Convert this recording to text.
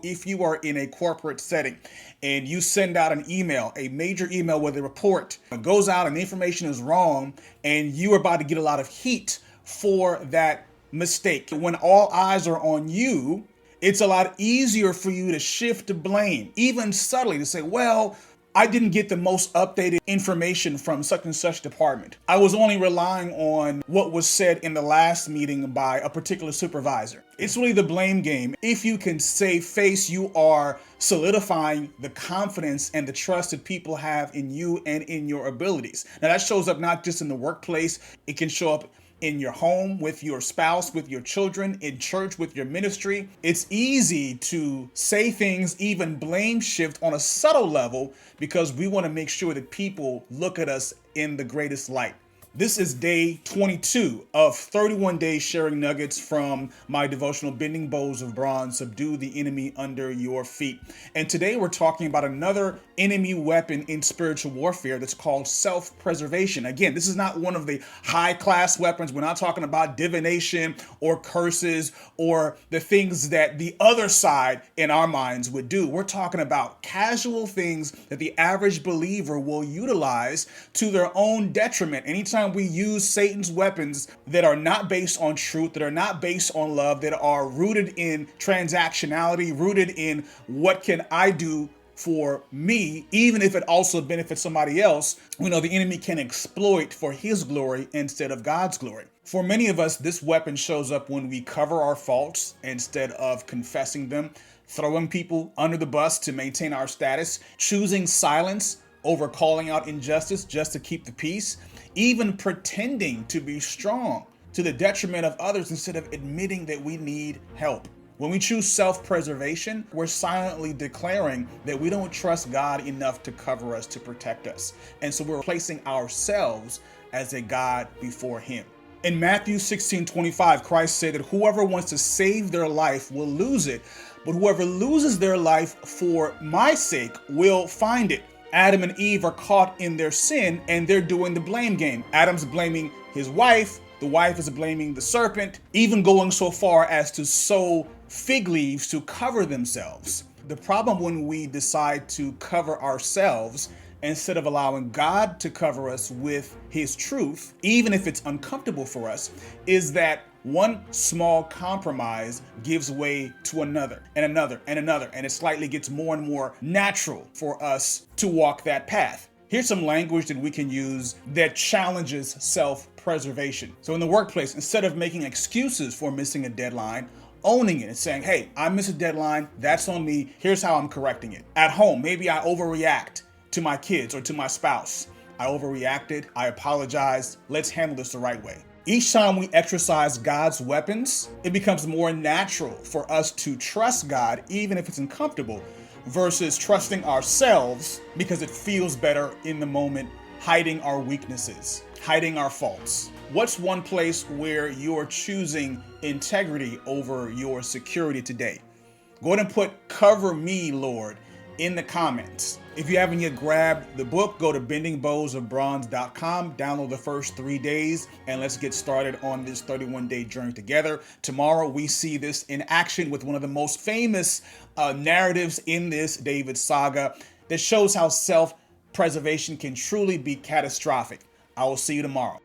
if you are in a corporate setting and you send out an email, a major email with a report, it goes out and the information is wrong, and you are about to get a lot of heat for that mistake. When all eyes are on you, it's a lot easier for you to shift the blame, even subtly, to say, well, I didn't get the most updated information from such and such department. I was only relying on what was said in the last meeting by a particular supervisor. It's really the blame game. If you can save face, you are solidifying the confidence and the trust that people have in you and in your abilities. Now that shows up not just in the workplace, it can show up in your home, with your spouse, with your children, in church, with your ministry. It's easy to say things, even blame shift on a subtle level, because we want to make sure that people look at us in the greatest light. This is day 22 of 31 days sharing nuggets from my devotional Bending Bows of Bronze, Subdue the Enemy Under Your Feet. And today we're talking about another enemy weapon in spiritual warfare that's called self-preservation. Again, this is not one of the high-class weapons. We're not talking about divination or curses or the things that the other side in our minds would do. We're talking about casual things that the average believer will utilize to their own detriment. Anytime we use Satan's weapons that are not based on truth, that are not based on love, that are rooted in transactionality, rooted in what can I do for me, even if it also benefits somebody else, we know the enemy can exploit for his glory instead of God's glory. For many of us, this weapon shows up when we cover our faults instead of confessing them, throwing people under the bus to maintain our status, choosing silence over calling out injustice just to keep the peace, even pretending to be strong to the detriment of others instead of admitting that we need help. When we choose self-preservation, we're silently declaring that we don't trust God enough to cover us, to protect us. And so we're placing ourselves as a God before him. In Matthew 16:25, Christ said that whoever wants to save their life will lose it, but whoever loses their life for my sake will find it. Adam and Eve are caught in their sin and they're doing the blame game. Adam's blaming his wife, the wife is blaming the serpent, even going so far as to sew fig leaves to cover themselves. The problem when we decide to cover ourselves instead of allowing God to cover us with his truth, even if it's uncomfortable for us, is that one small compromise gives way to another and another and another, and it slightly gets more and more natural for us to walk that path. Here's some language that we can use that challenges self-preservation. So in the workplace, instead of making excuses for missing a deadline, owning it and saying, hey, I missed a deadline, that's on me, here's how I'm correcting it. At home, maybe I overreact to my kids or to my spouse. I overreacted, I apologized, let's handle this the right way. Each time we exercise God's weapons, it becomes more natural for us to trust God, even if it's uncomfortable, versus trusting ourselves because it feels better in the moment, hiding our weaknesses, hiding our faults. What's one place where you're choosing integrity over your security today? Go ahead and put "Cover Me, Lord" in the comments. If you haven't yet grabbed the book, go to bendingbowsofbronze.com, download the first 3 days, and let's get started on this 31-day journey together. Tomorrow, we see this in action with one of the most famous narratives in this David saga that shows how self-preservation can truly be catastrophic. I will see you tomorrow.